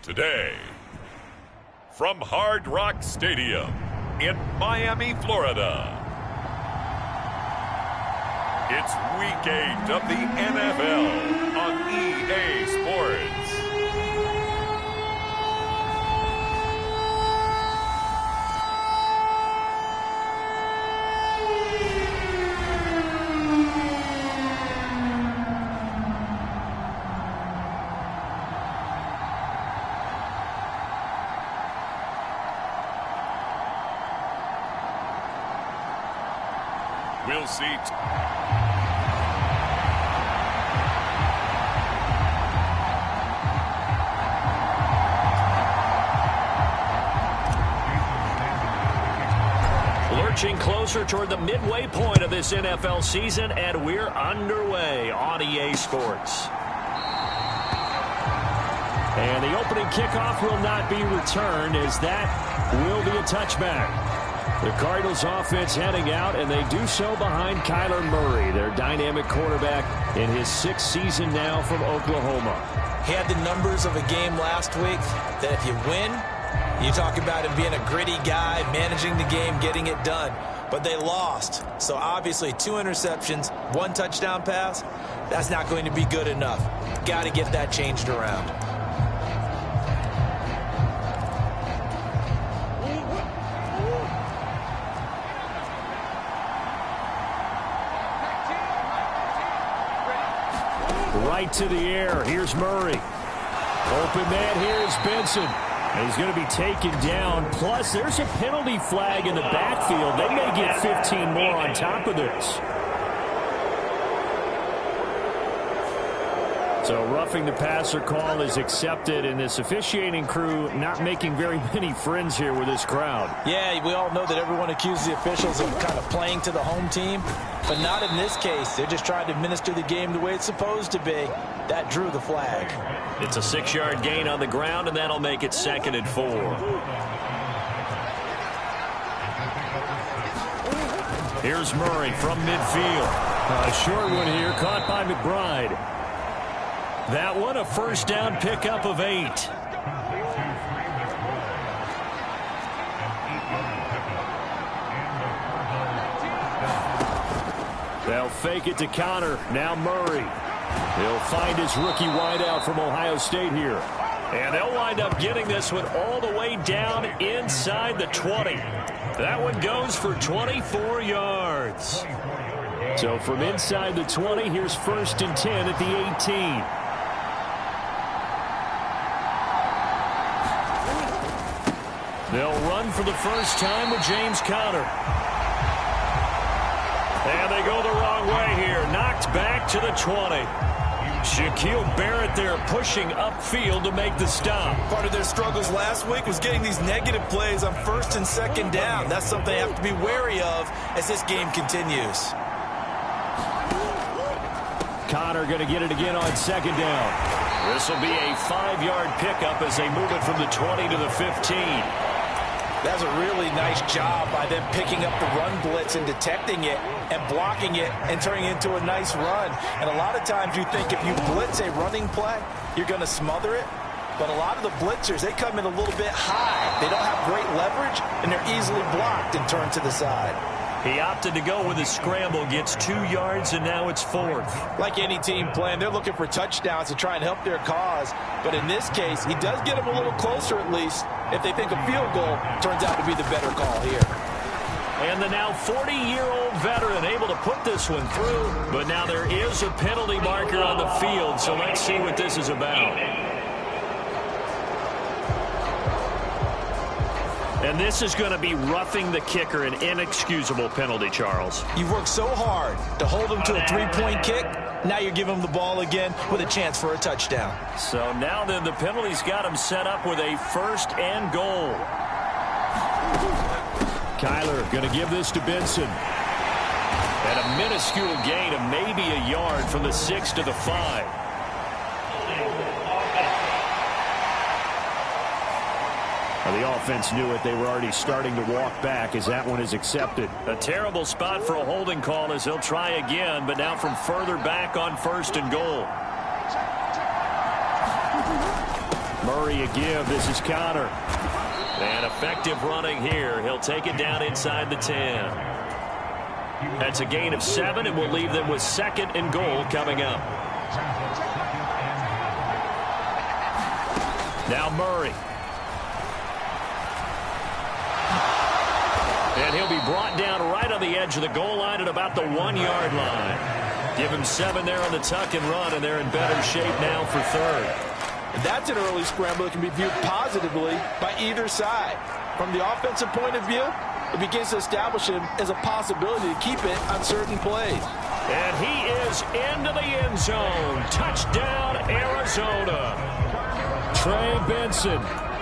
Today, from Hard Rock Stadium in Miami, Florida, it's Week 8 of the NFL on EA Sports. We'll see. Lurching closer toward the midway point of this NFL season, and we're underway on EA Sports. And the opening kickoff will not be returned, as that will be a touchback. The Cardinals offense heading out, and they do so behind Kyler Murray, their dynamic quarterback in his 6th season now from Oklahoma. He had the numbers of a game last week that if you win, you talk about him being a gritty guy, managing the game, getting it done. But they lost. So obviously 2 interceptions, 1 touchdown pass, that's not going to be good enough. Got to get that changed around. Right to the air. Here's Murray. Open man here is Benson. And he's going to be taken down. Plus, there's a penalty flag in the backfield. They may get 15 more on top of this. So roughing the passer call is accepted, and this officiating crew not making very many friends here with this crowd. Yeah, we all know that everyone accuses the officials of kind of playing to the home team, but not in this case. They're just trying to administer the game the way it's supposed to be. That drew the flag. It's a 6-yard gain on the ground, and that'll make it 2nd and 4. Here's Murray from midfield. A short one here, caught by McBride. That one a first down pickup of 8. They'll fake it to Connor. Now Murray. He'll find his rookie wideout from Ohio State here. And they'll wind up getting this one all the way down inside the 20. That one goes for 24 yards. So from inside the 20, here's 1st and 10 at the 18. They'll run for the first time with James Conner. And they go the wrong way here. Knocked back to the 20. Shaquille Barrett there pushing upfield to make the stop. Part of their struggles last week was getting these negative plays on 1st and 2nd down. That's something they have to be wary of as this game continues. Conner going to get it again on 2nd down. This will be a 5-yard pickup as they move it from the 20 to the 15. That's a really nice job by them picking up the run blitz and detecting it and blocking it and turning it into a nice run. And a lot of times you think if you blitz a running play, you're going to smother it. But a lot of the blitzers, they come in a little bit high. They don't have great leverage, and they're easily blocked and turned to the side. He opted to go with a scramble, gets 2 yards, and now it's 4th. Like any team playing, they're looking for touchdowns to try and help their cause. But in this case, he does get them a little closer at least. If they think a field goal turns out to be the better call here. And the now 40-year-old veteran able to put this one through. But now there is a penalty marker on the field, so let's see what this is about. And this is going to be roughing the kicker, an inexcusable penalty, Charles. You've worked so hard to hold him to a 3-point kick. Now you're giving him the ball again with a chance for a touchdown. So now then the penalty's got him set up with a 1st and goal. Kyler going to give this to Benson. And a minuscule gain of maybe a yard from the 6 to the 5. The offense knew it. They were already starting to walk back as that one is accepted. A terrible spot for a holding call as he'll try again, but now from further back on 1st and goal. Murray a give. This is Connor. And effective running here. He'll take it down inside the 10. That's a gain of 7, and we'll leave them with 2nd and goal coming up. Now Murray. And he'll be brought down right on the edge of the goal line at about the 1-yard line. Give him 7 there on the tuck and run, and they're in better shape now for 3rd. That's an early scramble that can be viewed positively by either side. From the offensive point of view, it begins to establish him as a possibility to keep it on certain plays. And he is into the end zone. Touchdown, Arizona. Trey Benson,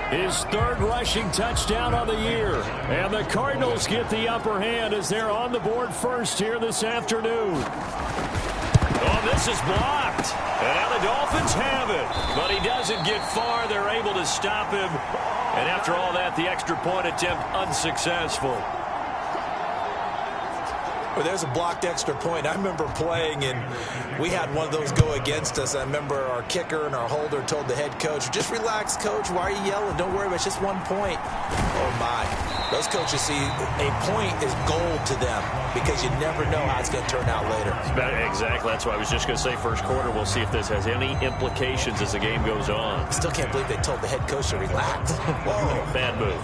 his 3rd rushing touchdown of the year. And the Cardinals get the upper hand as they're on the board first here this afternoon. Oh, this is blocked. And now the Dolphins have it. But he doesn't get far. They're able to stop him. And after all that, the extra point attempt unsuccessful. Well, there's a blocked extra point. I remember playing, and we had one of those go against us. I remember our kicker and our holder told the head coach, just relax, coach. Why are you yelling? Don't worry about it. It's just 1 point. Oh, my. Those coaches see a point is gold to them because you never know how it's going to turn out later. Exactly. That's why I was just going to say first quarter. We'll see if this has any implications as the game goes on. I still can't believe they told the head coach to relax. Whoa. Bad move.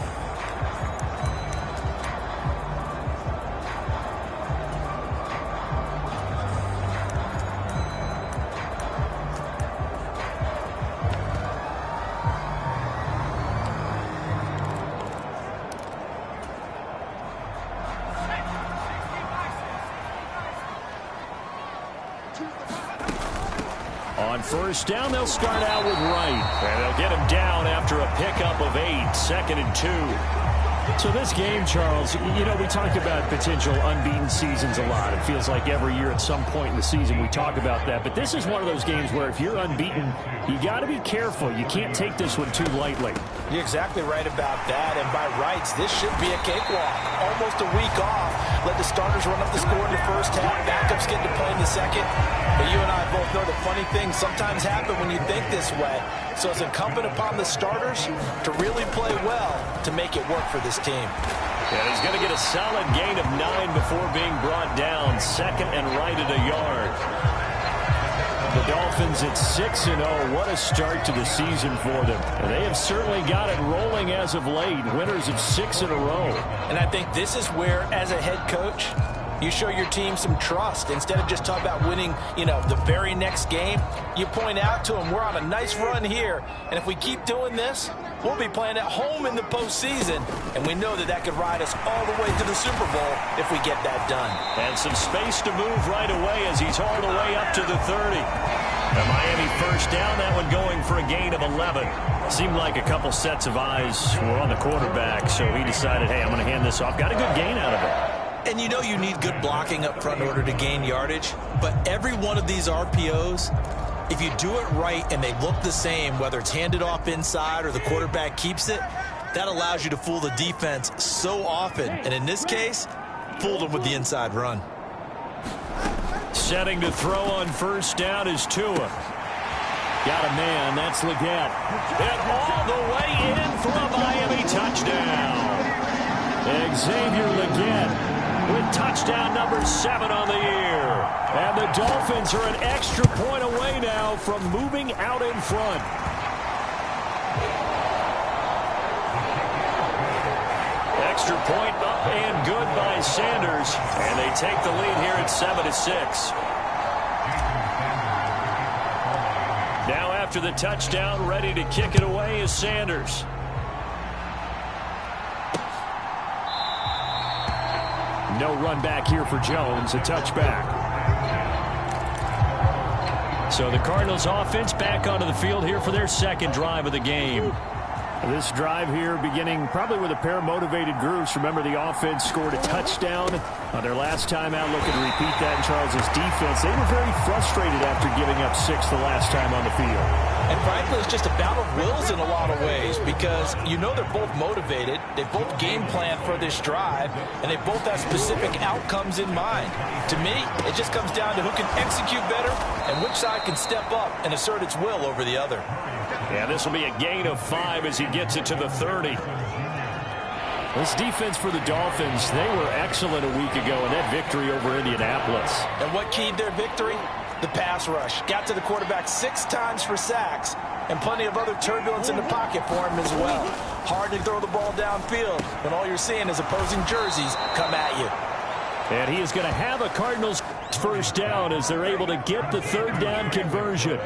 On first down, they'll start out with Wright. And they'll get him down after a pickup of 8, 2nd and 2. So this game, Charles, you know, we talk about potential unbeaten seasons a lot. It feels like every year at some point in the season we talk about that. But this is one of those games where if you're unbeaten, you got to be careful. You can't take this one too lightly. You're exactly right about that. And by rights, this should be a cakewalk. Almost a week off. Let the starters run up the score in the first half. Backups get to play in the second. But you and I both know the funny things sometimes happen when you think this way. So it's incumbent upon the starters to really play well to make it work for this team. And he's going to get a solid gain of 9 before being brought down. 2nd and right at a yard. The Dolphins at 6-0. What a start to the season for them. And they have certainly got it rolling as of late. Winners of 6 in a row. And I think this is where, as a head coach, you show your team some trust. Instead of just talking about winning, you know, the very next game, you point out to them, we're on a nice run here. And if we keep doing this, we'll be playing at home in the postseason. And we know that that could ride us all the way to the Super Bowl if we get that done. And some space to move right away as he's hauled away up to the 30. A Miami first down, that one going for a gain of 11. Seemed like a couple sets of eyes were on the quarterback, so he decided, hey, I'm going to hand this off. Got a good gain out of it. And you know you need good blocking up front in order to gain yardage, but every one of these RPOs, if you do it right and they look the same, whether it's handed off inside or the quarterback keeps it, that allows you to fool the defense so often. And in this case, fooled them with the inside run. Setting to throw on first down is Tua. Got a man, that's Leggett. And all the way in for a Miami touchdown. Xavier Leggett with touchdown number 7 on the year. And the Dolphins are an extra point away now from moving out in front. Extra point up and good by Sanders. And they take the lead here at 7-6. Now after the touchdown, ready to kick it away is Sanders. No run back here for Jones, a touchback. So the Cardinals offense back onto the field here for their second drive of the game. This drive here beginning probably with a pair of motivated groups. Remember, the offense scored a touchdown on their last time out. Looking to repeat that in Charles's defense. They were very frustrated after giving up 6 the last time on the field. And frankly, it's just a battle of wills in a lot of ways because you know they're both motivated. They both game plan for this drive, and they both have specific outcomes in mind. To me, it just comes down to who can execute better and and which side can step up and assert its will over the other. Yeah, this will be a gain of 5 as he gets it to the 30. This defense for the Dolphins, they were excellent a week ago in that victory over Indianapolis. And what keyed their victory? The pass rush. Got to the quarterback 6 times for sacks, and plenty of other turbulence in the pocket for him as well. Hard to throw the ball downfield when all you're seeing is opposing jerseys come at you. And he is going to have a Cardinals first down as they're able to get the third down conversion.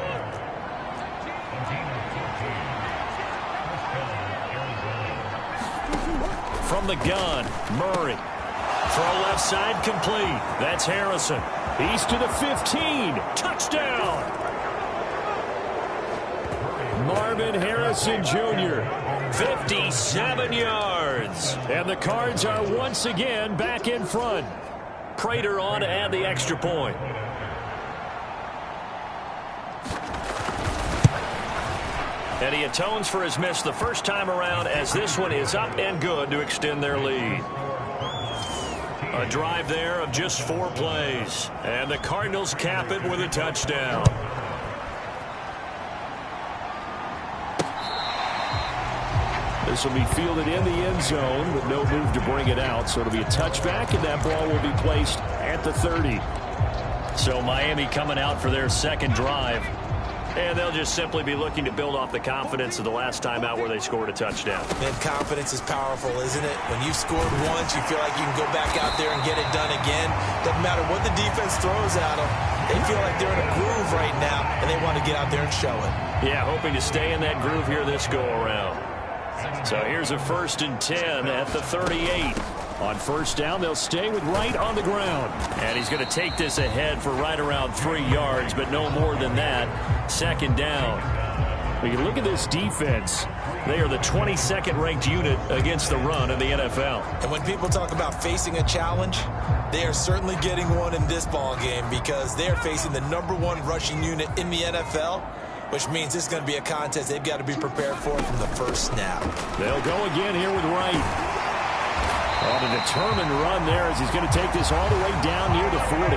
From the gun, Murray. Throw left side complete. That's Harrison. He's to the 15. Touchdown. Marvin Harrison Jr. 57 yards. And the Cards are once again back in front. Prater on to add the extra point. And he atones for his miss the first time around as this one is up and good to extend their lead. A drive there of just 4 plays. And the Cardinals cap it with a touchdown. This will be fielded in the end zone with no move to bring it out. So it'll be a touchback, and that ball will be placed at the 30. So Miami coming out for their second drive. And they'll just simply be looking to build off the confidence of the last time out where they scored a touchdown. And confidence is powerful, isn't it? When you've scored once, you feel like you can go back out there and get it done again. Doesn't matter what the defense throws at them. They feel like they're in a groove right now, and they want to get out there and show it. Yeah, hoping to stay in that groove here this go-around. So here's a 1st and 10 at the 38. On first down, they'll stay with Wright on the ground. And he's going to take this ahead for right around 3 yards, but no more than that. 2nd down. When you look at this defense, they are the 22nd ranked unit against the run in the NFL. And when people talk about facing a challenge, they are certainly getting one in this ball game because they're facing the #1 rushing unit in the NFL, which means this is going to be a contest they've got to be prepared for from the first snap. They'll go again here with Wright. On a determined run there as he's going to take this all the way down near the 40.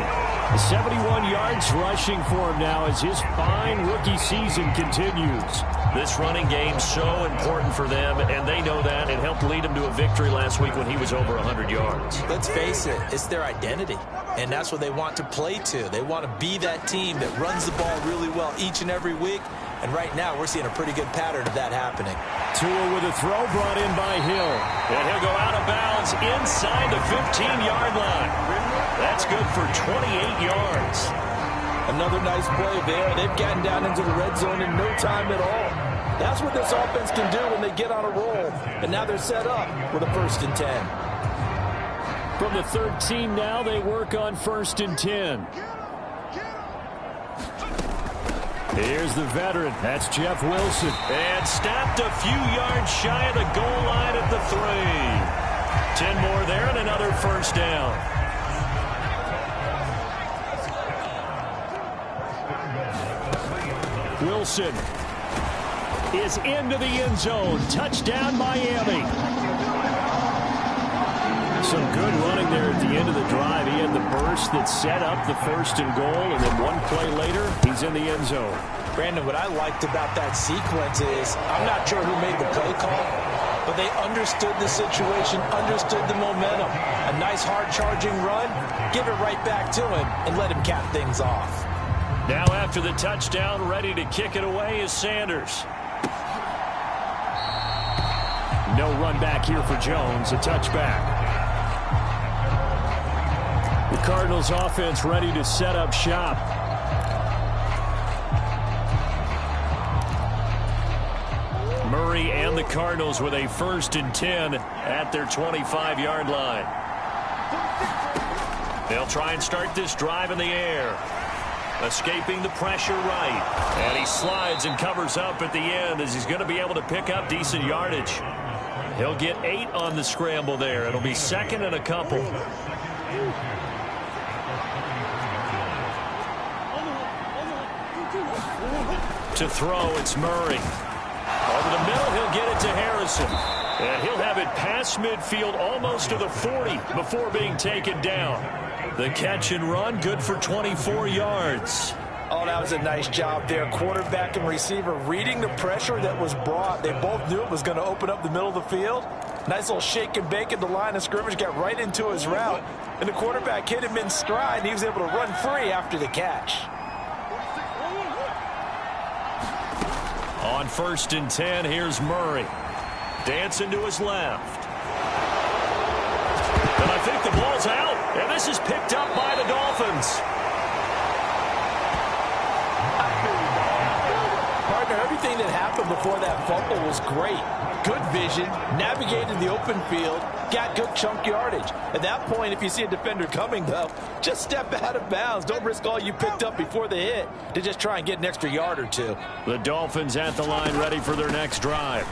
71 yards rushing for him now as his fine rookie season continues. This running game so important for them, and they know that. It helped lead them to a victory last week when he was over 100 yards. Let's face it, it's their identity, and that's what they want to play to. They want to be that team that runs the ball really well each and every week, and right now we're seeing a pretty good pattern of that happening. Tua with a throw brought in by Hill. And he'll go out of bounds inside the 15-yard line. That's good for 28 yards. Another nice play there. They've gotten down into the red zone in no time at all. That's what this offense can do when they get on a roll. And now they're set up with a 1st and 10. From the 13 now, they work on 1st and 10. Here's the veteran. That's Jeff Wilson. And stopped a few yards shy of the goal line at the 3. 10 more there and another 1st down. Wilson is into the end zone. Touchdown, Miami. Some good running there at the end of the drive. He had the burst that set up the 1st and goal, and then one play later, he's in the end zone. Brandon, what I liked about that sequence is I'm not sure who made the play call, but they understood the situation, understood the momentum. A nice hard-charging run, give it right back to him, and let him cap things off. Now after the touchdown, ready to kick it away is Sanders. No run back here for Jones, a touchback. The Cardinals offense ready to set up shop. Murray and the Cardinals with a 1st and 10 at their 25-yard line. They'll try and start this drive in the air. Escaping the pressure right. And he slides and covers up at the end as he's going to be able to pick up decent yardage. He'll get 8 on the scramble there. It'll be 2nd and a couple. To throw, it's Murray. Over the middle, he'll get it to Harrison. And he'll have it past midfield almost to the 40 before being taken down. The catch and run, good for 24 yards. Oh, that was a nice job there. Quarterback and receiver reading the pressure that was brought. They both knew it was going to open up the middle of the field. Nice little shake and bake at the line of scrimmage, got right into his route. And the quarterback hit him in stride, and he was able to run free after the catch. On 1st and 10, here's Murray. Dancing to his left. And I think the ball's out. And this is picked up by the Dolphins. Partner, everything that happened before that fumble was great. Good vision, navigated the open field, got good chunk yardage. At that point, if you see a defender coming, though, just step out of bounds. Don't risk all you picked up before the hit to just try and get an extra yard or two. The Dolphins at the line ready for their next drive.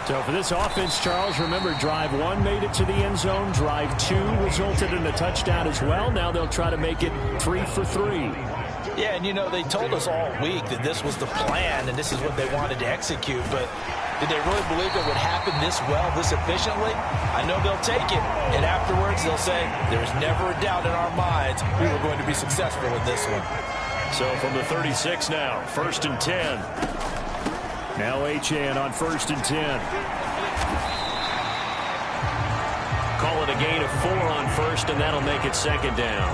So for this offense, Charles, remember drive 1 made it to the end zone. Drive 2 resulted in a touchdown as well. Now they'll try to make it 3 for 3. Yeah, and you know, they told us all week that this was the plan and this is what they wanted to execute, but did they really believe it would happen this well, this efficiently? I know they'll take it, and afterwards they'll say, there's never a doubt in our minds we were going to be successful in this one. So from the 36 now, 1st and 10. Now Achane on 1st and 10. Call it a gain of 4 on 1st, and that'll make it 2nd down.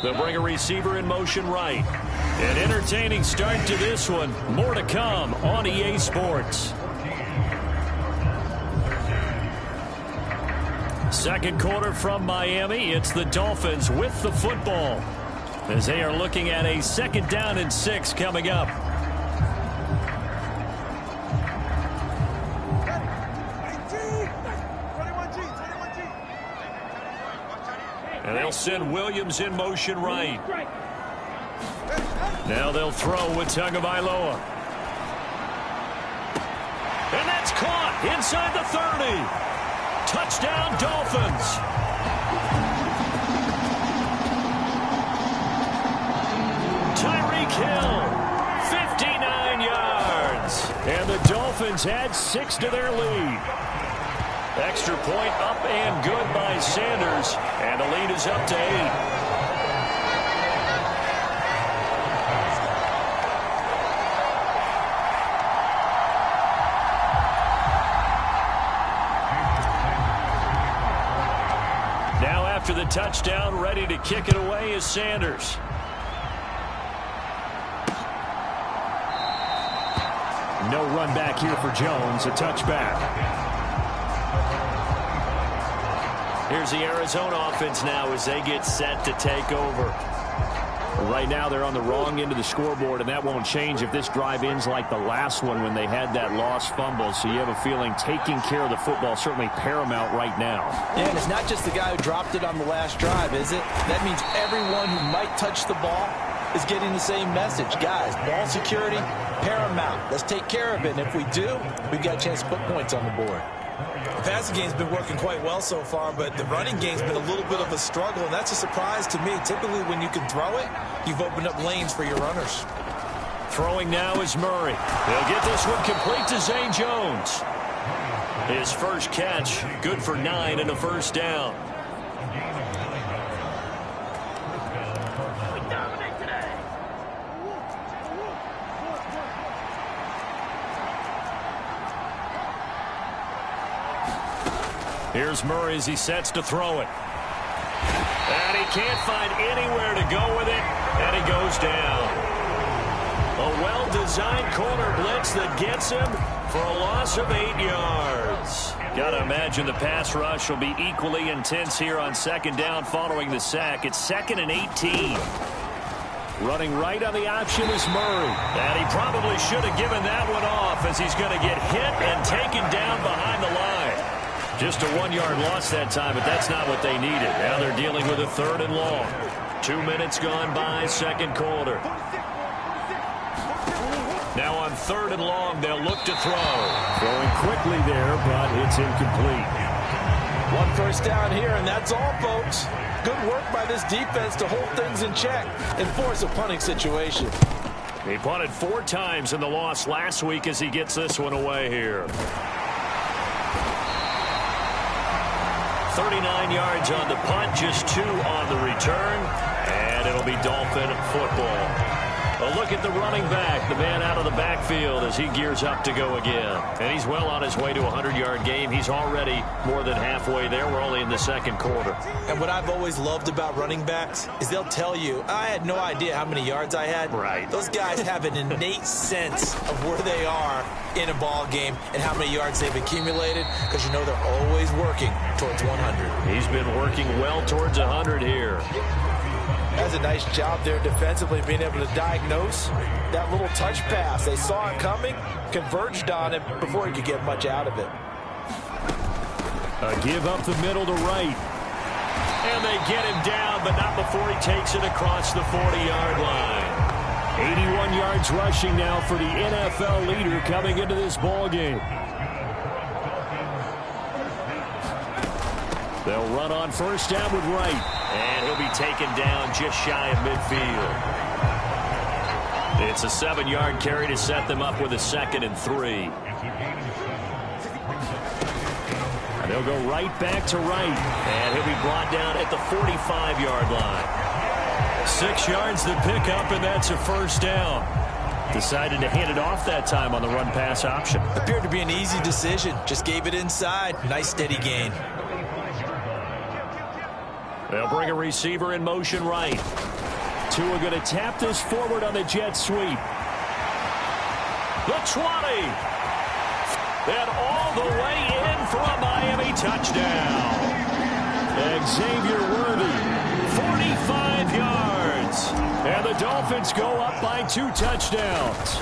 They'll bring a receiver in motion right. An entertaining start to this one. More to come on EA Sports. Second quarter from Miami. It's the Dolphins with the football as they are looking at a 2nd down and 6 coming up. And they'll send Williams in motion right. Now they'll throw with Tagovailoa. And that's caught inside the 30. Touchdown, Dolphins. Tyreek Hill, 59 yards. And the Dolphins add 6 to their lead. Extra point up and good by Sanders. And the lead is up to 8. Now after the touchdown, ready to kick it away is Sanders. No run back here for Jones, a touchback. Here's the Arizona offense now as they get set to take over. Right now they're on the wrong end of the scoreboard, and that won't change if this drive ends like the last one when they had that lost fumble. So you have a feeling taking care of the football certainly paramount right now. Yeah, and it's not just the guy who dropped it on the last drive, is it? That means everyone who might touch the ball is getting the same message. Guys, ball security, paramount. Let's take care of it, and if we do, we've got a chance to put points on the board. The passing game's been working quite well so far, but the running game's been a little bit of a struggle, and that's a surprise to me. Typically, when you can throw it, you've opened up lanes for your runners. Throwing now is Murray. He'll get this one complete to Zay Jones. His first catch, good for 9 and a first down. Here's Murray as he sets to throw it. And he can't find anywhere to go with it, and he goes down. A well-designed corner blitz that gets him for a loss of 8 yards. Got to imagine the pass rush will be equally intense here on 2nd down following the sack. It's 2nd and 18. Running right on the option is Murray. And he probably should have given that one off as he's going to get hit and taken down behind the line. Just a 1-yard loss that time, but that's not what they needed. Now they're dealing with a 3rd and long. 2 minutes gone by, 2nd quarter. Now on 3rd and long, they'll look to throw. Throwing quickly there, but it's incomplete. 1 first down here, and that's all, folks. Good work by this defense to hold things in check and force a punting situation. He punted 4 times in the loss last week as he gets this one away here. 39 yards on the punt, just 2 on the return, and it'll be Dolphin football. A look at the running back, the man out of the backfield as he gears up to go again. And he's well on his way to a 100-yard game. He's already more than halfway there. We're only in the second quarter. And what I've always loved about running backs is they'll tell you, I had no idea how many yards I had. Right. Those guys have an innate sense of where they are in a ball game and how many yards they've accumulated, because you know they're always working towards 100. He's been working well towards 100 here. That's a nice job there defensively, being able to diagnose that little touch pass. They saw it coming, converged on it before he could get much out of it. A give up the middle to right. And they get him down, but not before he takes it across the 40-yard line. 81 yards rushing now for the NFL leader coming into this ball game. They'll run on first down with Wright. And he'll be taken down just shy of midfield. It's a 7-yard carry to set them up with a 2nd and 3. And they'll go right back to Wright. And he'll be brought down at the 45-yard line. 6 yards to pick up, and that's a first down. Decided to hand it off that time on the run-pass option. Appeared to be an easy decision. Just gave it inside. Nice steady gain. They'll bring a receiver in motion right. Tua going to tap this forward on the jet sweep. The 20. And all the way in for a Miami touchdown. Xavier Worthy, 45 yards. And the Dolphins go up by 2 touchdowns.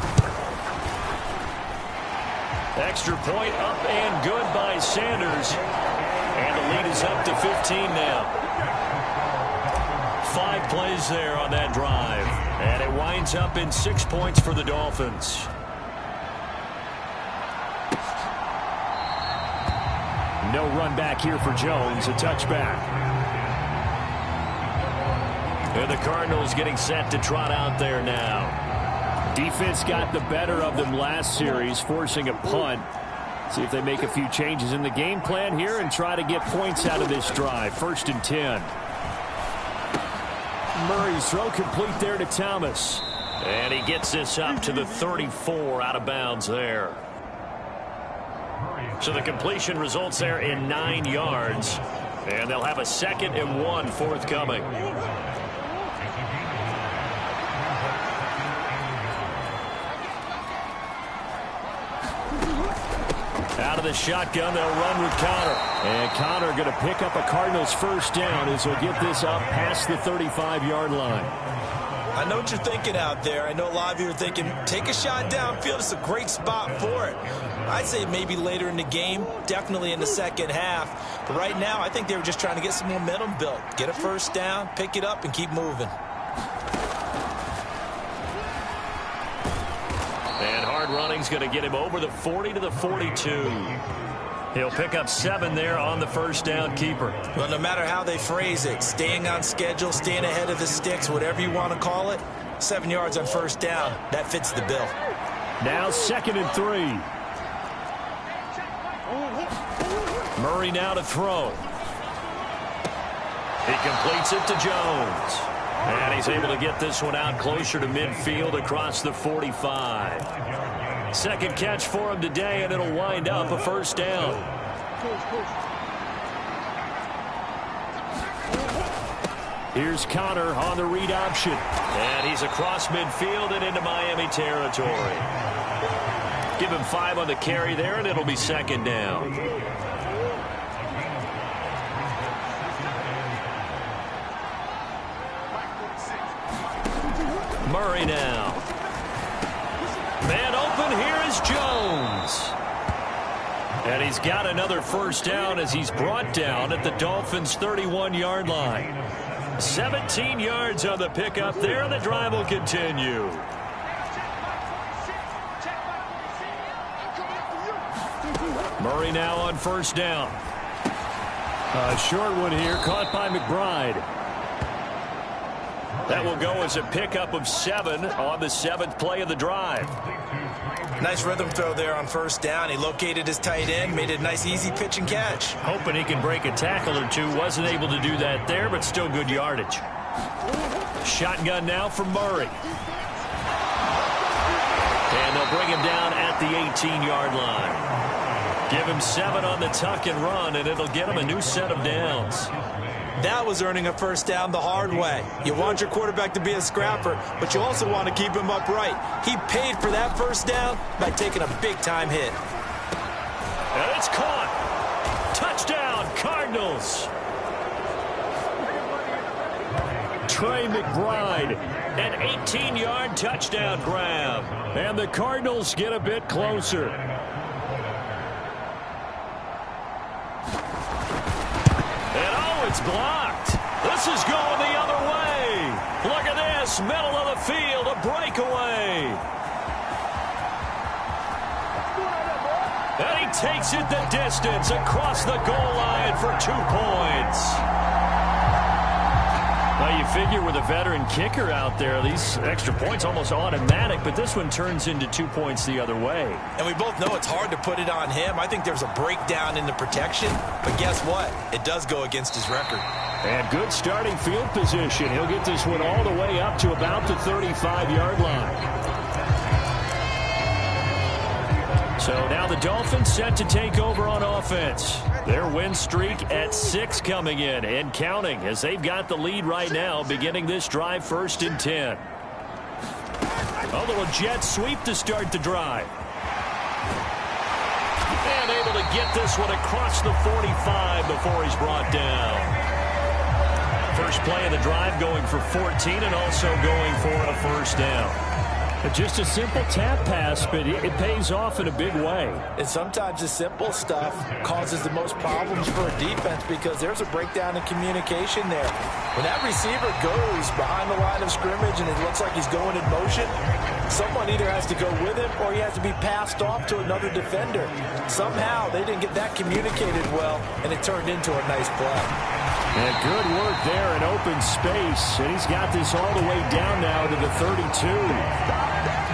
Extra point up and good by Sanders. And the lead is up to 15 now. 5 plays there on that drive. And it winds up in 6 points for the Dolphins. No run back here for Jones. A touchback. And the Cardinals getting set to trot out there now. Defense got the better of them last series, forcing a punt. See if they make a few changes in the game plan here and try to get points out of this drive. 1st and 10. Murray's throw complete there to Thomas. And he gets this up to the 34, out of bounds there. So the completion results there in 9 yards. And they'll have a 2nd and 1 forthcoming. Out of the shotgun, they'll run with Connor. And Connor going to pick up a Cardinals first down as he'll get this up past the 35-yard line. I know what you're thinking out there. I know a lot of you are thinking, take a shot downfield. It's a great spot for it. I'd say maybe later in the game, definitely in the second half. But right now, I think they were just trying to get some momentum built. Get a first down, pick it up, and keep moving. Running's going to get him over the 40 to the 42. He'll pick up 7 there on the first down keeper. Well, no matter how they phrase it, staying on schedule, staying ahead of the sticks, whatever you want to call it, 7 yards on first down, that fits the bill. Now 2nd and 3. Murray now to throw. He completes it to Jones. And he's able to get this one out closer to midfield across the 45. 2nd catch for him today, and it'll wind up a first down. Here's Connor on the read option. And he's across midfield and into Miami territory. Give him 5 on the carry there, and it'll be 2nd down. Murray now. Man open, here is Jones. And he's got another first down as he's brought down at the Dolphins' 31-yard line. 17 yards on the pickup there, and the drive will continue. Murray now on first down. A short one here, caught by McBride. That will go as a pickup of 7 on the 7th play of the drive. Nice rhythm throw there on first down. He located his tight end, made it a nice easy pitch and catch. Hoping he can break a tackle or two. Wasn't able to do that there, but still good yardage. Shotgun now for Murray. And they'll bring him down at the 18-yard line. Give him 7 on the tuck and run, and it'll get him a new set of downs. That was earning a first down the hard way. You want your quarterback to be a scrapper, but you also want to keep him upright. He paid for that first down by taking a big-time hit. And it's caught. Touchdown, Cardinals. Trey McBride, an 18-yard touchdown grab. And the Cardinals get a bit closer. It's blocked. This is going the other way. Look at this. Middle of the field. A breakaway. And he takes it the distance across the goal line for 2 points. Well, you figure with a veteran kicker out there, these extra points almost automatic, but this one turns into 2 points the other way. And we both know it's hard to put it on him. I think there's a breakdown in the protection, but guess what? It does go against his record. And good starting field position. He'll get this one all the way up to about the 35-yard line. So now the Dolphins set to take over on offense. Their win streak at 6 coming in and counting as they've got the lead right now beginning this drive 1st and 10. A little jet sweep to start the drive. And able to get this one across the 45 before he's brought down. First play of the drive going for 14 and also going for a first down. Just a simple tap pass, but it pays off in a big way. And sometimes the simple stuff causes the most problems for a defense because there's a breakdown in communication there. When that receiver goes behind the line of scrimmage and it looks like he's going in motion, someone either has to go with him or he has to be passed off to another defender. Somehow they didn't get that communicated well, and it turned into a nice play. And good work there in open space. And he's got this all the way down now to the 32.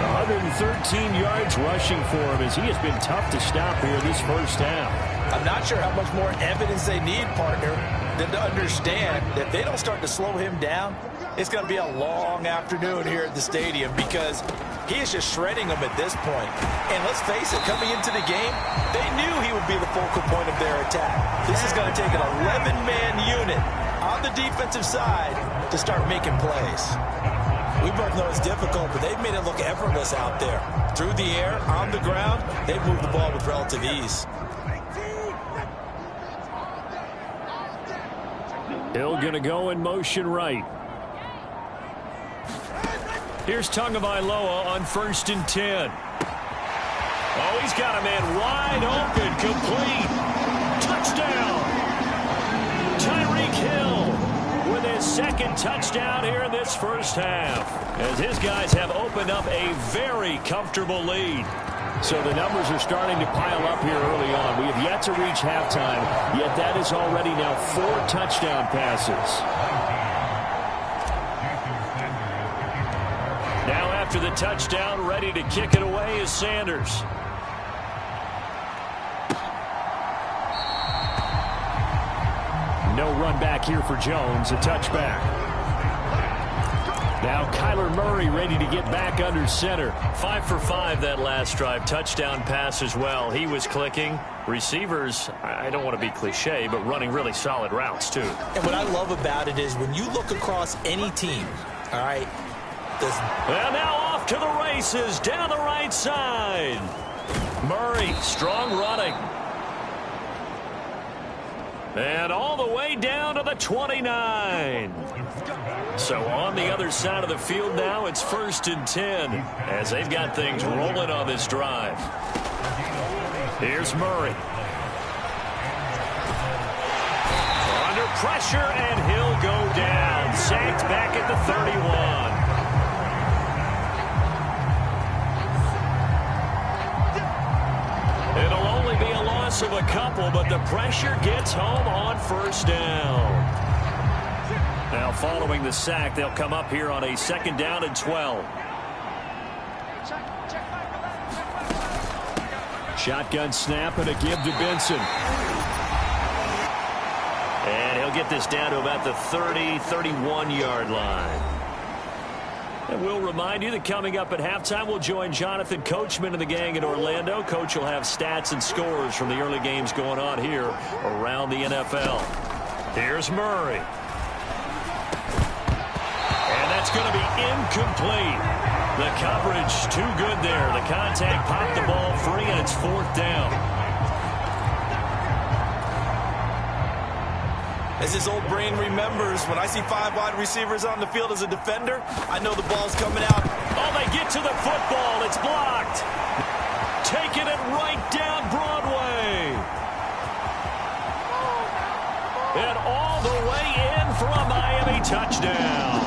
113 yards rushing for him as he has been tough to stop here this first half. I'm not sure how much more evidence they need, partner, than to understand that if they don't start to slow him down, it's going to be a long afternoon here at the stadium because he is just shredding them at this point. And let's face it, coming into the game, they knew he would be the focal point of their attack. This is going to take an 11-man unit on the defensive side to start making plays. We both know it's difficult, but they've made it look effortless out there. Through the air, on the ground, they've moved the ball with relative ease. Hill going to go in motion right. Here's Tagovailoa on 1st and 10. Oh, he's got a man wide open, complete. Touchdown. Tyreek Hill with his 2nd touchdown here in this first half, as his guys have opened up a very comfortable lead. So the numbers are starting to pile up here early on. We have yet to reach halftime, yet that is already now 4 touchdown passes. Now after the touchdown, ready to kick it away is Sanders. No run back here for Jones, a touchback. Now Kyler Murray ready to get back under center. 5 for 5 that last drive. Touchdown pass as well. He was clicking. Receivers, I don't want to be cliche, but running really solid routes too. And what I love about it is when you look across any team, all right, and now off to the races down the right side. Murray, strong running. And all the way down to the 29. So on the other side of the field now, it's 1st and 10 as they've got things rolling on this drive. Here's Murray. Under pressure, and he'll go down. Sacked back at the 31. It'll only be a loss of a couple, but the pressure gets home on 1st down. Now following the sack, they'll come up here on a 2nd down and 12. Shotgun snap and a give to Benson. And he'll get this down to about the 30, 31-yard line. And we'll remind you that coming up at halftime, we'll join Jonathan Coachman and the gang in Orlando. Coach will have stats and scores from the early games going on here around the NFL. Here's Murray. And that's going to be incomplete. The coverage too good there. The contact popped the ball free, and it's 4th down. As his old brain remembers, when I see 5 wide receivers on the field as a defender, I know the ball's coming out. Oh, they get to the football. It's blocked. Taking it right down Broadway. And all the way in for a Miami touchdown.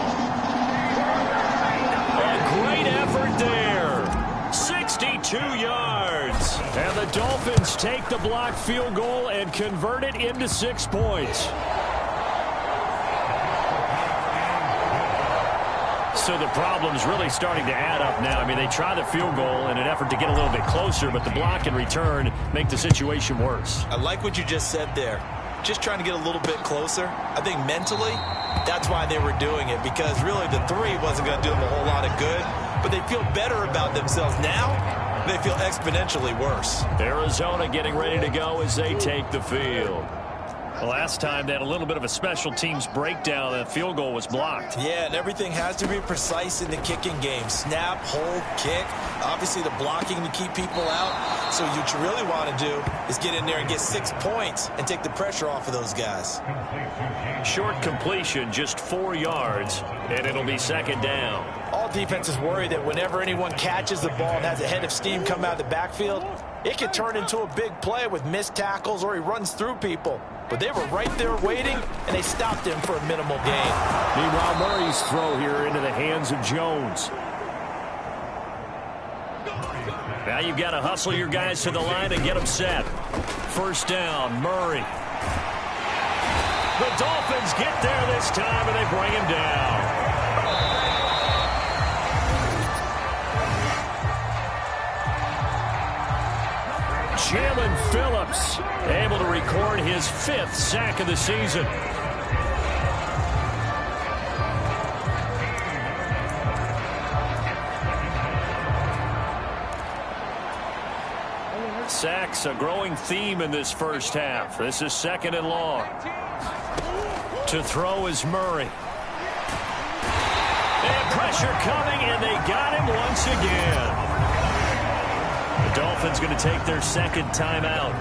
A great effort there. 62 yards. And the Dolphins take the blocked field goal and convert it into 6 points. So the problem's really starting to add up now. I mean, they try the field goal in an effort to get a little bit closer, but the block and return make the situation worse. I like what you just said there. Just trying to get a little bit closer. I think mentally, that's why they were doing it, because really the 3 wasn't going to do them a whole lot of good, but they feel better about themselves now. They feel exponentially worse. Arizona getting ready to go as they take the field. The last time they had a little bit of a special teams breakdown, the field goal was blocked. Yeah, and everything has to be precise in the kicking game. Snap, hold, kick. Obviously the blocking to keep people out. So what you really want to do is get in there and get 6 points and take the pressure off of those guys. Short completion, just 4 yards, and it'll be 2nd down. All defenses worry that whenever anyone catches the ball and has a head of steam come out of the backfield, it could turn into a big play with missed tackles or he runs through people. But they were right there waiting, and they stopped him for a minimal gain. Meanwhile, Murray's throw here into the hands of Jones. Now you've got to hustle your guys to the line and get them set. 1st down, Murray. The Dolphins get there this time, and they bring him down. Jalen Phillips able to record his 5th sack of the season. Sacks, a growing theme in this first half. This is 2nd and long. To throw is Murray. And pressure coming, and they got him once again. The Dolphins going to take their 2nd timeout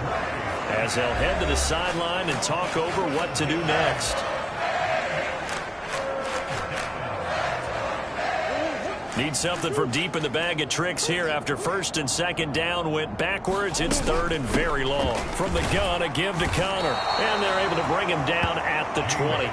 as they'll head to the sideline and talk over what to do next. Need something from deep in the bag of tricks here after 1st and 2nd down went backwards. It's 3rd and very long. From the gun, a give to Connor. And they're able to bring him down at the 20.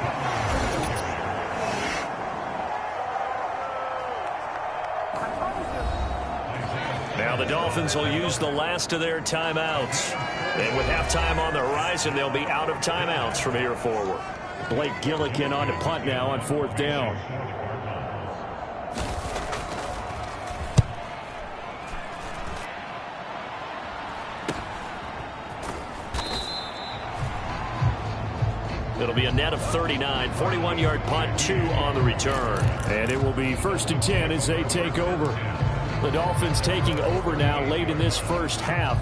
Now the Dolphins will use the last of their timeouts. And with halftime on the horizon, they'll be out of timeouts from here forward. Blake Gillikin on to punt now on 4th down. It'll be a net of 39, 41-yard punt, 2 on the return. And it will be 1st and 10 as they take over. The Dolphins taking over now late in this first half.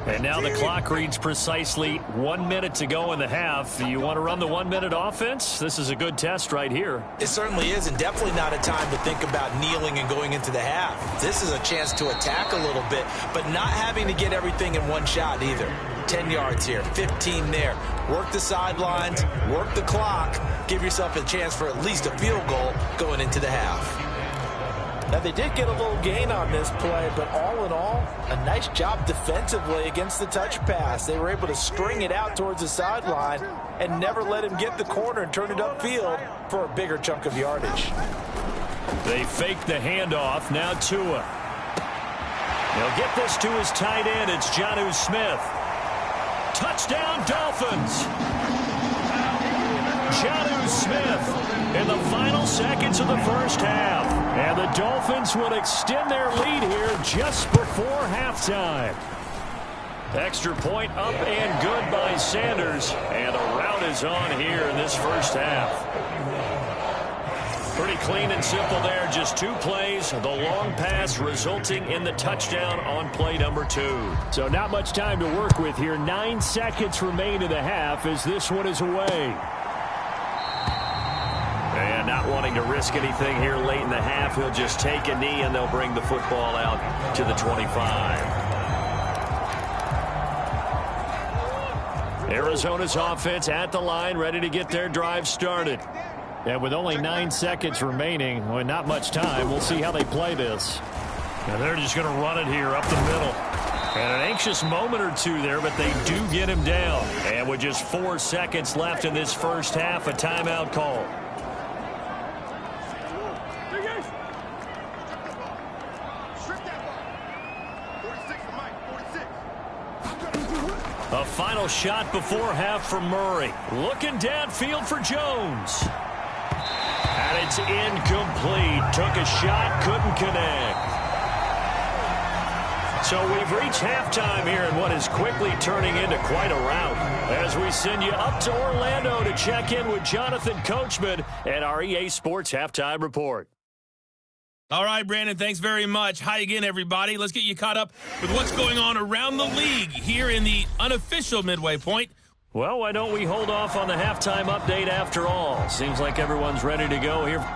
And now the clock reads precisely 1 minute to go in the half. You want to run the 1-minute offense? This is a good test right here. It certainly is, and definitely not a time to think about kneeling and going into the half. This is a chance to attack a little bit, but not having to get everything in one shot either. 10 yards here, 15 there. Work the sidelines, work the clock, give yourself a chance for at least a field goal going into the half. Now, they did get a little gain on this play, but all in all, a nice job defensively against the touch pass. They were able to string it out towards the sideline and never let him get the corner and turn it upfield for a bigger chunk of yardage. They fake the handoff. Now Tua. He'll get this to his tight end. It's Jonnu Smith. Touchdown, Dolphins. Jonnu Smith in the final seconds of the first half. And the Dolphins will extend their lead here just before halftime. Extra point up and good by Sanders. And a rout is on here in this first half. Pretty clean and simple there. Just 2 plays. The long pass resulting in the touchdown on play number 2. So not much time to work with here. 9 seconds remain in the half as this one is away. And not wanting to risk anything here late in the half, he'll just take a knee and they'll bring the football out to the 25. Arizona's offense at the line, ready to get their drive started. And with only 9 seconds remaining, well, not much time, we'll see how they play this. And they're just going to run it here up the middle. And an anxious moment or two there, but they do get him down. And with just 4 seconds left in this first half, a timeout call. A final shot before half from Murray. Looking downfield for Jones. And it's incomplete. Took a shot, couldn't connect. So we've reached halftime here in what is quickly turning into quite a rout. As we send you up to Orlando to check in with Jonathan Coachman at our EA Sports Halftime Report. All right, Brandon, thanks very much. Hi again, everybody. Let's get you caught up with what's going on around the league here in the unofficial midway point. Well, why don't we hold off on the halftime update after all? Seems like everyone's ready to go here.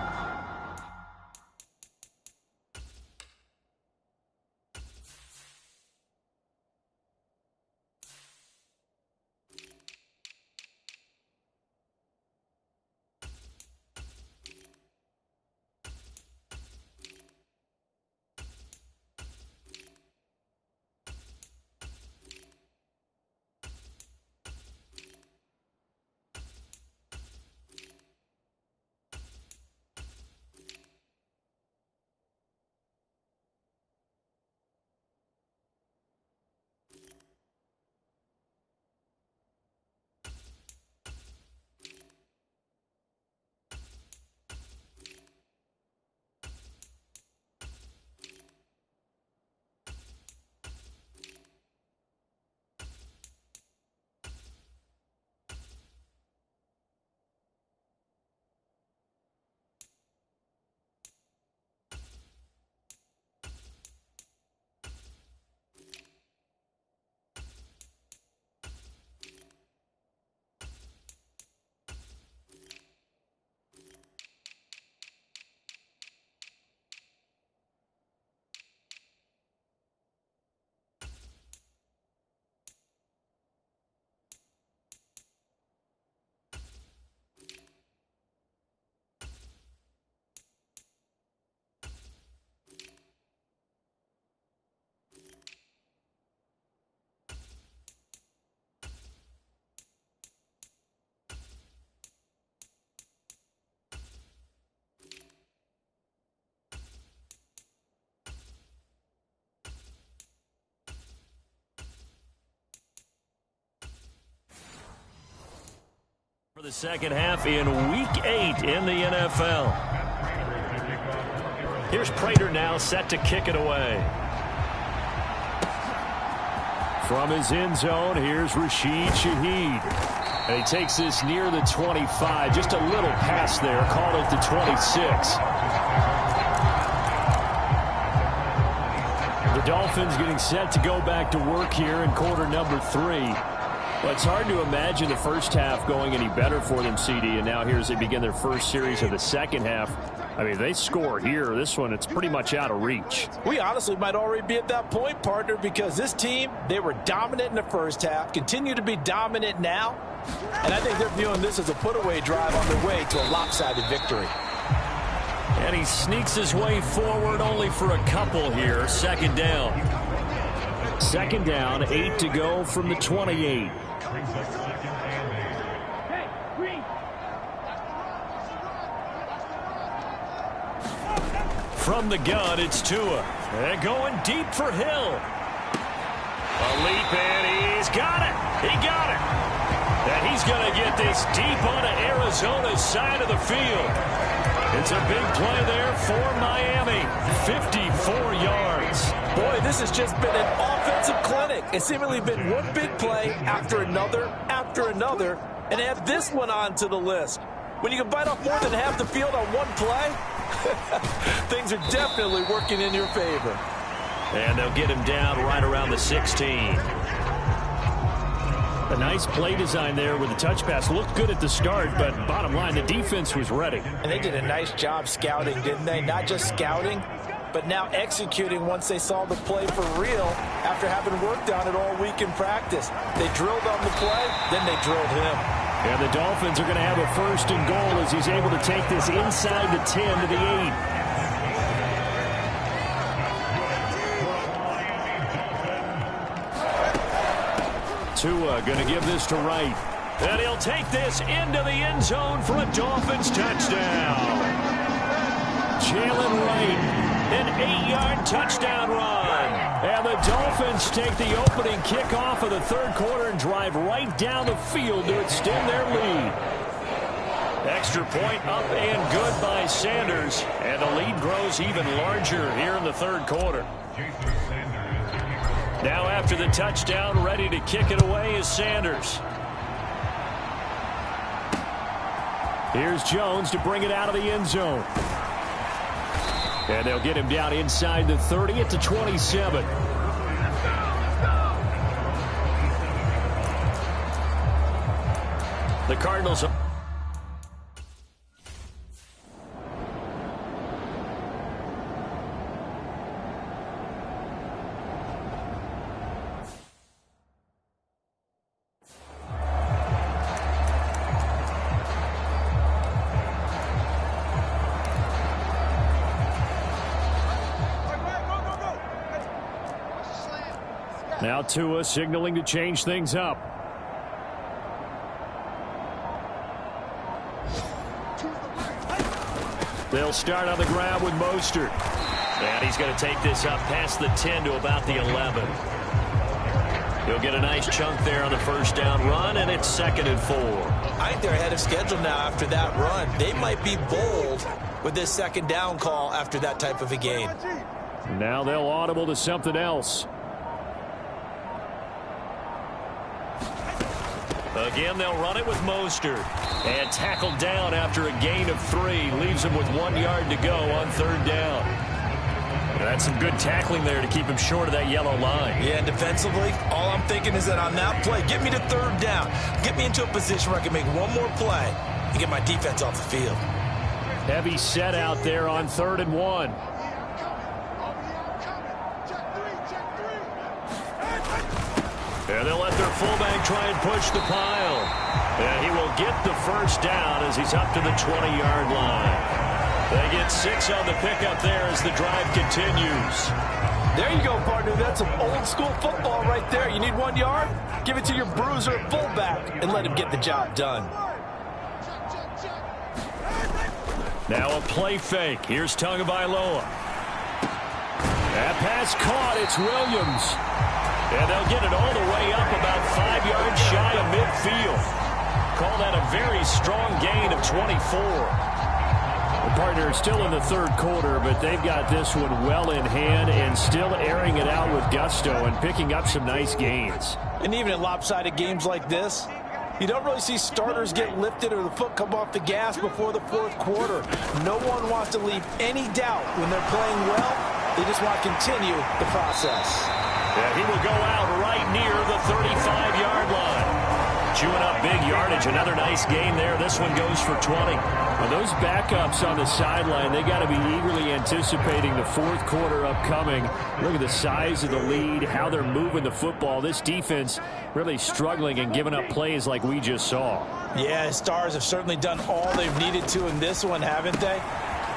For the second half in Week 8 in the NFL. Here's Prater now set to kick it away. From his end zone, here's Rashid Shaheed. And he takes this near the 25. Just a little pass there. Call it the 26. The Dolphins getting set to go back to work here in quarter number 3. Well, it's hard to imagine the first half going any better for them, CD, and now here as they begin their first series of the second half. I mean, they score here. This one, it's pretty much out of reach. We honestly might already be at that point, partner, because this team, they were dominant in the first half, continue to be dominant now, and I think they're viewing this as a put-away drive on their way to a lopsided victory. And he sneaks his way forward only for a couple here. Second down. Second down, 8 to go from the 28. From the gun, it's Tua. They're going deep for Hill. A leap, and he's got it. He got it. And he's going to get this deep onto Arizona's side of the field. It's a big play there for Miami. 54 yards. Boy, this has just been an offensive clinic. It's seemingly been one big play after another, and add this one onto the list. When you can bite off more than half the field on one play, things are definitely working in your favor. And they'll get him down right around the 16. A nice play design there with the touch pass. Looked good at the start, but bottom line, the defense was ready. And they did a nice job scouting, didn't they? Not just scouting, but now executing once they saw the play for real after having worked on it all week in practice. They drilled on the play, then they drilled him. And the Dolphins are going to have a 1st and goal as he's able to take this inside the 10 to the 8. Tua going to give this to Wright. And he'll take this into the end zone for a Dolphins touchdown. Jalen Wright, an 8-yard touchdown run. And the Dolphins take the opening kickoff of the 3rd quarter and drive right down the field to extend their lead. Extra point up and good by Sanders. And the lead grows even larger here in the 3rd quarter. Now after the touchdown, ready to kick it away is Sanders. Here's Jones to bring it out of the end zone. And they'll get him down inside the 30 at the 27. The Cardinals. Now Tua signaling to change things up. They'll start on the ground with Mostert. And he's going to take this up past the 10 to about the 11. He'll get a nice chunk there on the 1st down run, and it's 2nd and 4. I think they're ahead of schedule now after that run. They might be bold with this 2nd down call after that type of a game. Now they'll audible to something else. Again, they'll run it with Mostert. And tackled down after a gain of 3. Leaves him with 1 yard to go on 3rd down. And that's some good tackling there to keep him short of that yellow line. Yeah, and defensively, all I'm thinking is that on that play, get me to 3rd down. Get me into a position where I can make one more play and get my defense off the field. Heavy set out there on 3rd and 1. And they'll let their fullback try and push the pile. And he will get the 1st down as he's up to the 20-yard line. They get 6 on the pickup there as the drive continues. There you go, partner. That's some old-school football right there. You need 1 yard? Give it to your bruiser fullback and let him get the job done. Now a play fake. Here's Tagovailoa. That pass caught. It's Williams. And they'll get it all the way up about 5 yards shy of midfield. Call that a very strong gain of 24. The partner is still in the 3rd quarter, but they've got this one well in hand and still airing it out with gusto and picking up some nice gains. And even in lopsided games like this, you don't really see starters get lifted or the foot come off the gas before the 4th quarter. No one wants to leave any doubt when they're playing well. They just want to continue the process. Yeah, he will go out right near the 35-yard line. Chewing up big yardage. Another nice game there. This one goes for 20. Well, those backups on the sideline, they got to be eagerly anticipating the 4th quarter upcoming. Look at the size of the lead, how they're moving the football. This defense really struggling and giving up plays like we just saw. Yeah, Stars have certainly done all they've needed to in this one, haven't they?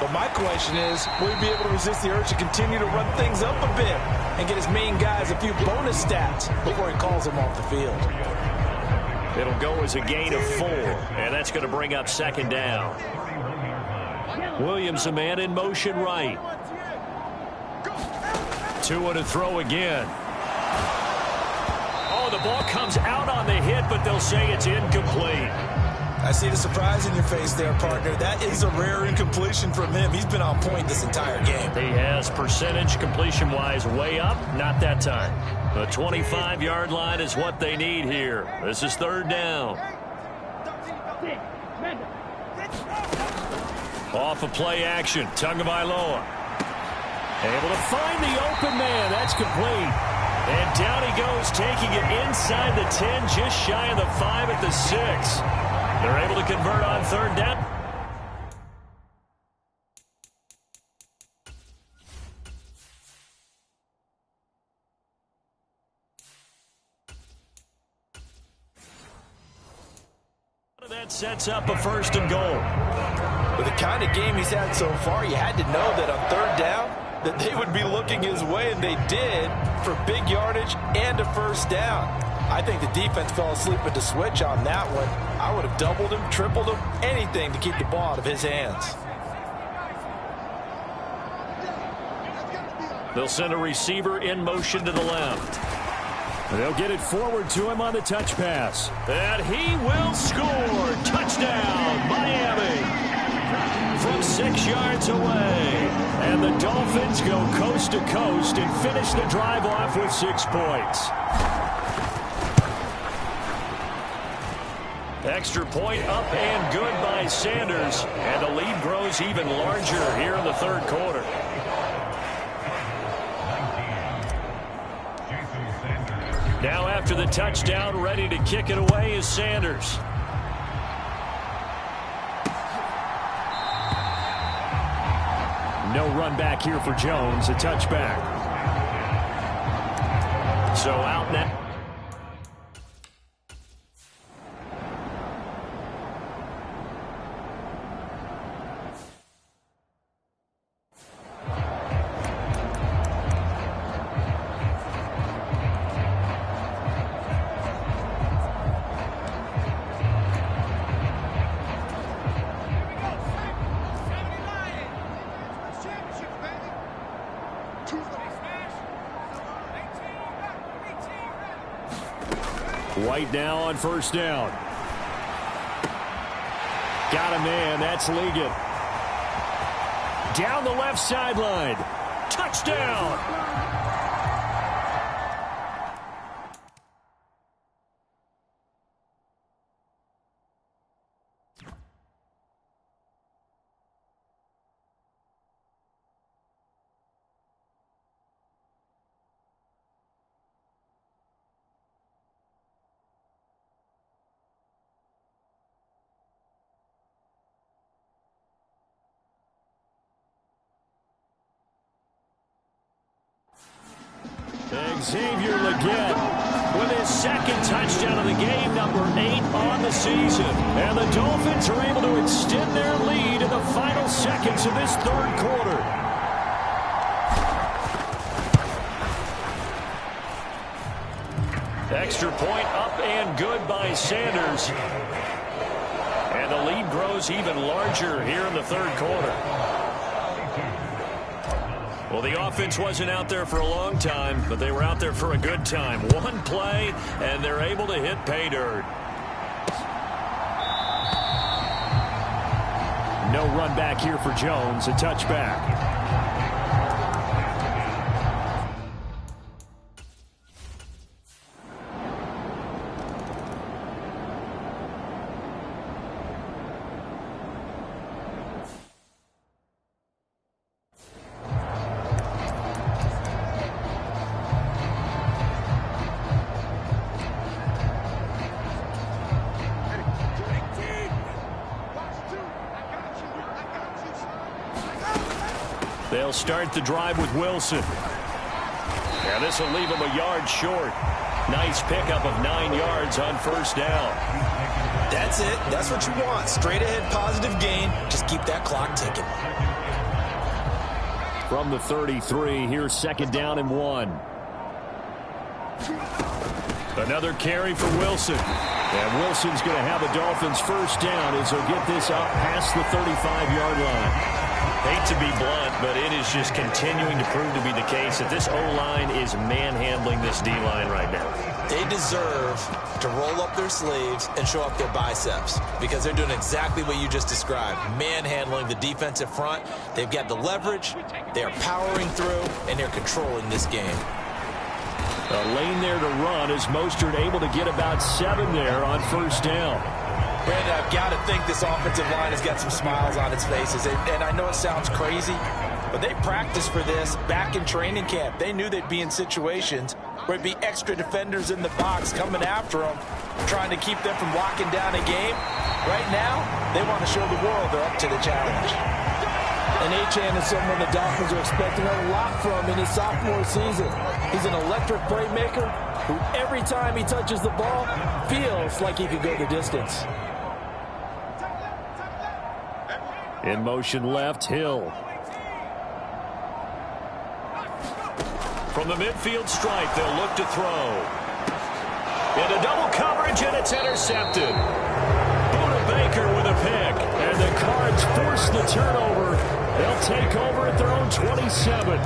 But my question is, will he be able to resist the urge to continue to run things up a bit and get his main guys a few bonus stats before he calls them off the field? It'll go as a gain of 4, and that's going to bring up 2nd down. Williams, a man in motion right. Tua to throw again. Oh, the ball comes out on the hit, but they'll say it's incomplete. I see the surprise in your face there, partner. That is a rare incompletion from him. He's been on point this entire game. He has percentage completion-wise way up, not that time. The 25-yard line is what they need here. This is third down. Off of play action, Tagovailoa. Able to find the open man. That's complete. And down he goes, taking it inside the 10, just shy of the 5 at the 6. They're able to convert on third down. That sets up a first and goal. With the kind of game he's had so far, you had to know that on third down that they would be looking his way, and they did, for big yardage and a first down. I think the defense fell asleep at the switch on that one. I would have doubled him, tripled him, anything to keep the ball out of his hands. They'll send a receiver in motion to the left. They'll get it forward to him on the touch pass. And he will score. Touchdown, Miami. From 6 yards away. And the Dolphins go coast to coast and finish the drive off with 6 points. Extra point up and good by Sanders. And the lead grows even larger here in the third quarter. Now after the touchdown, ready to kick it away is Sanders. No run back here for Jones, a touchback. So out now. White now on first down. Got a man. That's Ligon. Down the left sideline. Touchdown. Xavier Legette with his second touchdown of the game, number 8 on the season. And the Dolphins are able to extend their lead in the final seconds of this third quarter. Extra point up and good by Sanders. And the lead grows even larger here in the third quarter. Well, the offense wasn't out there for a long time, but they were out there for a good time. One play, and they're able to hit pay dirt. No run back here for Jones, a touchback. They'll start the drive with Wilson. Yeah, this will leave him a yard short. Nice pickup of 9 yards on first down. That's it. That's what you want. Straight ahead positive gain. Just keep that clock ticking. From the 33, here's second down and 1. Another carry for Wilson. And Wilson's going to have the Dolphins first down as he'll get this up past the 35-yard line. Hate to be blunt, but it is just continuing to prove to be the case that this O-line is manhandling this D-line right now. They deserve to roll up their sleeves and show up their biceps because they're doing exactly what you just described. Manhandling the defensive front. They've got the leverage. They're powering through, and they're controlling this game. A lane there to run as Mostert able to get about 7 there on first down. Brandon, I've got to think this offensive line has got some smiles on its faces. And I know it sounds crazy, but they practiced for this back in training camp. They knew they'd be in situations where it'd be extra defenders in the box coming after them, trying to keep them from locking down a game. Right now, they want to show the world they're up to the challenge. And Achane is someone the Dolphins are expecting a lot from in his sophomore season. He's an electric playmaker who every time he touches the ball feels like he could go the distance. In motion left, Hill. From the midfield stripe, they'll look to throw. Into double coverage, and it's intercepted. Buda Baker with a pick. And the Cards force the turnover. They'll take over at their own 27.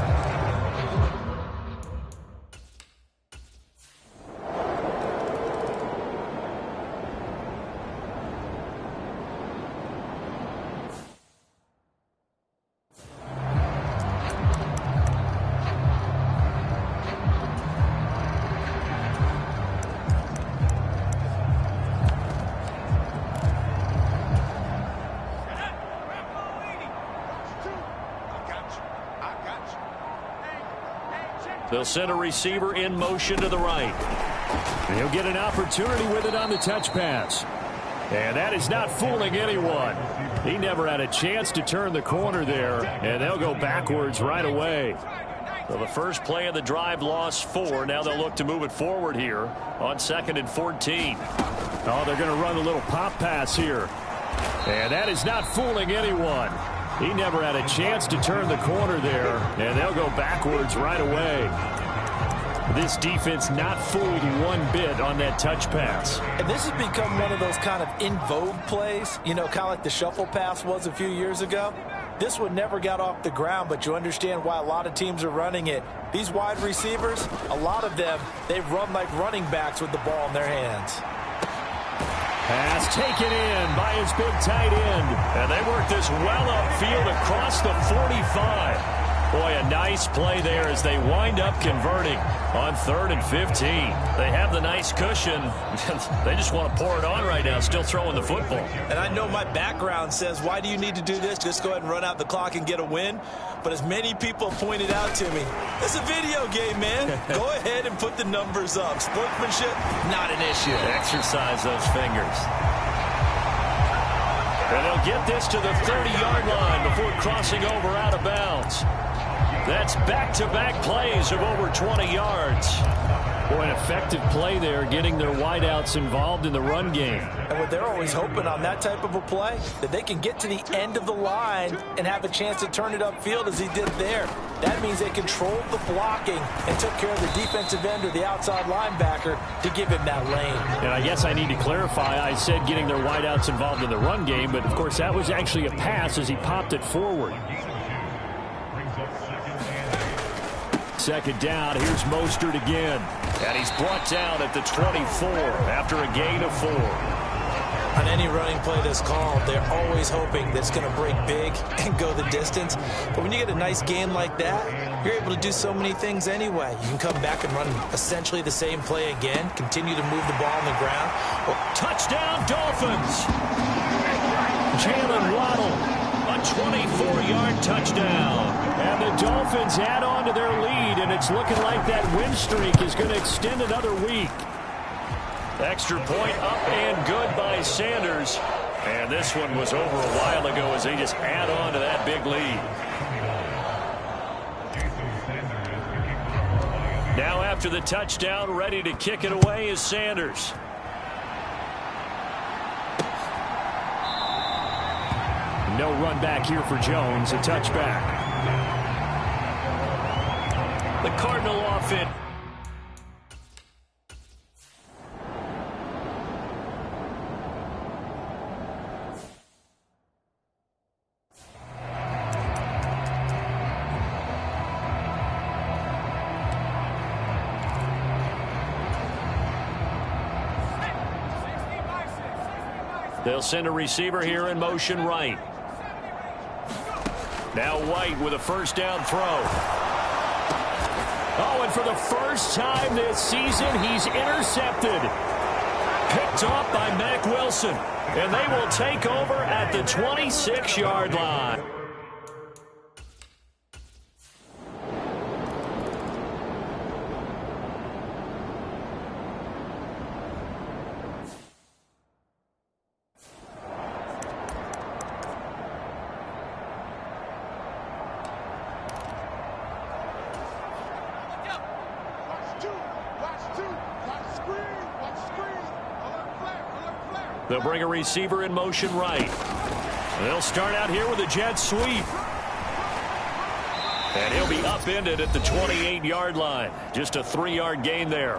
They'll send a receiver in motion to the right. He'll get an opportunity with it on the touch pass. And that is not fooling anyone. He never had a chance to turn the corner there, and they'll go backwards right away. So the first play of the drive lost 4. Now they'll look to move it forward here on 2nd and 14. Oh, they're going to run a little pop pass here. And that is not fooling anyone. He never had a chance to turn the corner there, and they'll go backwards right away. This defense not fooled one bit on that touch pass. And this has become one of those kind of in vogue plays, you know, kind of like the shuffle pass was a few years ago. This one never got off the ground, but you understand why a lot of teams are running it. These wide receivers, a lot of them, they run like running backs with the ball in their hands. Pass taken in by his big tight end. And they work this well upfield across the 45. Boy, a nice play there as they wind up converting on 3rd and 15. They have the nice cushion. They just want to pour it on right now, still throwing the football. And I know my background says, why do you need to do this? Just go ahead and run out the clock and get a win. But as many people pointed out to me, it's a video game, man. Go ahead and put the numbers up. Sportsmanship, not an issue. Exercise those fingers. And they'll get this to the 30-yard line before crossing over out of bounds. That's back-to-back plays of over 20 yards. Boy, an effective play there, getting their wideouts involved in the run game. And what they're always hoping on that type of a play, that they can get to the end of the line and have a chance to turn it upfield as he did there. That means they controlled the blocking and took care of the defensive end or the outside linebacker to give him that lane. And I guess I need to clarify, I said getting their wideouts involved in the run game, but of course that was actually a pass as he popped it forward. Second down, here's Mostert again. And he's brought down at the 24 after a gain of 4. On any running play that's called, they're always hoping that it's going to break big and go the distance. But when you get a nice game like that, you're able to do so many things anyway. You can come back and run essentially the same play again, continue to move the ball on the ground. Touchdown, Dolphins! Jalen Waddle. A 24-yard touchdown. And the Dolphins add on to their lead, and it's looking like that win streak is going to extend another week. Extra point up and good by Sanders. And this one was over a while ago as they just add on to that big lead. Now after the touchdown, ready to kick it away is Sanders. No run back here for Jones, a touchback. The Cardinal offense. They'll send a receiver here in motion right. Now White with a first down throw. Oh, and for the first time this season, he's intercepted. Picked off by Mack Wilson. And they will take over at the 26-yard line. They'll bring a receiver in motion right. They'll start out here with a jet sweep. And he'll be upended at the 28-yard line. Just a 3-yard gain there.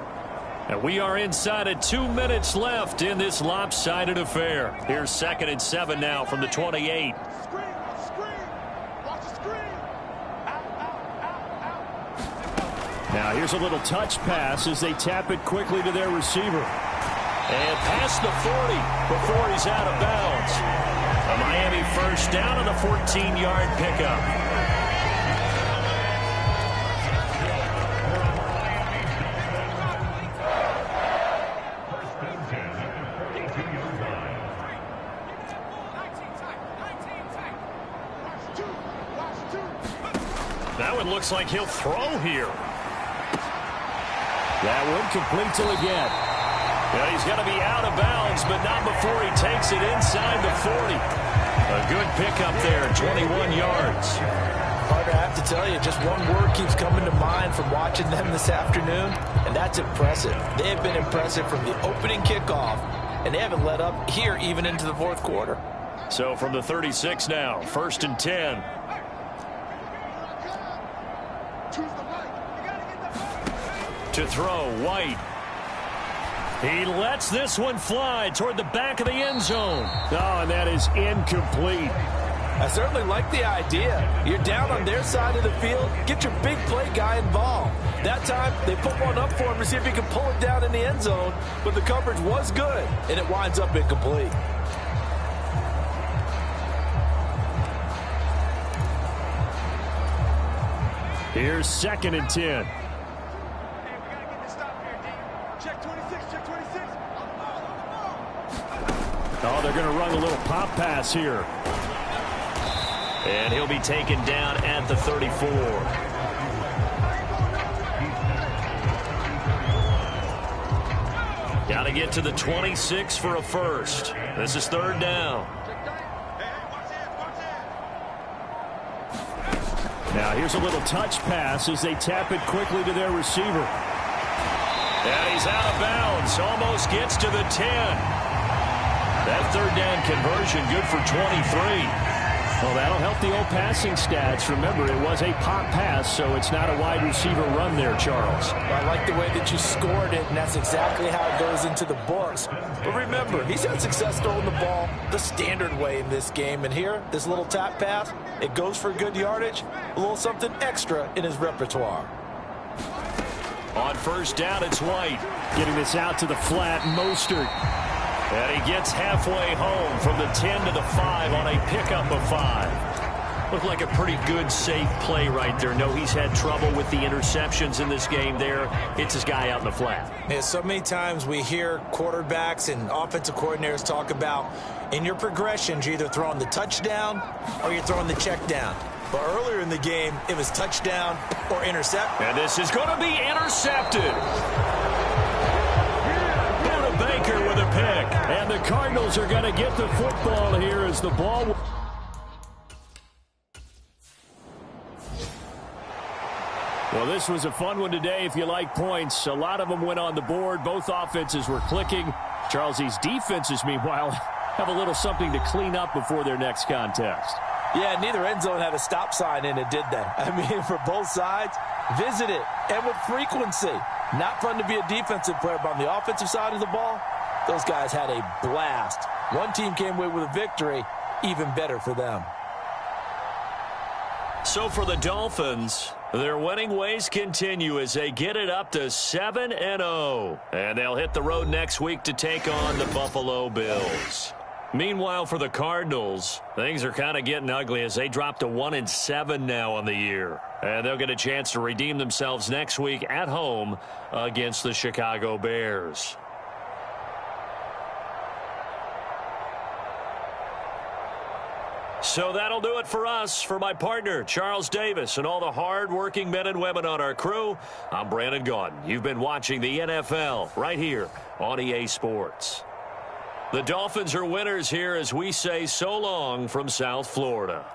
And we are inside of 2 minutes left in this lopsided affair. Here's 2nd and 7 now from the 28. Now here's a little touch pass as they tap it quickly to their receiver. And past the 40 before he's out of bounds. A Miami first down and a 14-yard pickup. That one looks like he'll throw here. That one complete to again. Yeah, he's going to be out of bounds, but not before he takes it inside the 40. A good pickup there, 21 yards. Carter, I have to tell you, just one word keeps coming to mind from watching them this afternoon, and that's impressive. They have been impressive from the opening kickoff, and they haven't let up here even into the fourth quarter. So from the 36 now, 1st and 10. To throw, White. He lets this one fly toward the back of the end zone. Oh, and that is incomplete. I certainly like the idea. You're down on their side of the field. Get your big play guy involved. That time, they put one up for him to see if he can pull it down in the end zone. But the coverage was good, and it winds up incomplete. Here's 2nd and 10. Oh, they're going to run a little pop pass here. And he'll be taken down at the 34. Got to get to the 26 for a first. This is 3rd down. Now here's a little touch pass as they tap it quickly to their receiver. And he's out of bounds. Almost gets to the 10. That 3rd down conversion good for 23. Well, that'll help the old passing stats. Remember, it was a pop pass, so it's not a wide receiver run there, Charles. I like the way that you scored it, and that's exactly how it goes into the books. But remember, he's had success throwing the ball the standard way in this game. And here, this little tap pass, it goes for good yardage, a little something extra in his repertoire. On 1st down, it's White. Getting this out to the flat, Mostert. And he gets halfway home from the 10 to the 5 on a pickup of 5. Looked like a pretty good, safe play right there. No, he's had trouble with the interceptions in this game there. Hits his guy out in the flat. Yeah, so many times we hear quarterbacks and offensive coordinators talk about in your progressions, you're either throwing the touchdown or you're throwing the check down. But earlier in the game, it was touchdown or intercept. And this is going to be intercepted. Baker with a pick. And the Cardinals are going to get the football here as the ball. Well, this was a fun one today if you like points. A lot of them went on the board. Both offenses were clicking. Charles, these defenses, meanwhile, have a little something to clean up before their next contest. Yeah, neither end zone had a stop sign in it, did they? I mean, for both sides, visit it, and with frequency. Not fun to be a defensive player, but on the offensive side of the ball, those guys had a blast. One team came away with a victory, even better for them. So for the Dolphins, their winning ways continue as they get it up to 7-0. And they'll hit the road next week to take on the Buffalo Bills. Meanwhile, for the Cardinals, things are kind of getting ugly as they drop to 1-7 now on the year. And they'll get a chance to redeem themselves next week at home against the Chicago Bears. So that'll do it for us. For my partner, Charles Davis, and all the hard-working men and women on our crew, I'm Brandon Gaudin. You've been watching the NFL right here on EA Sports. The Dolphins are winners here as we say so long from South Florida.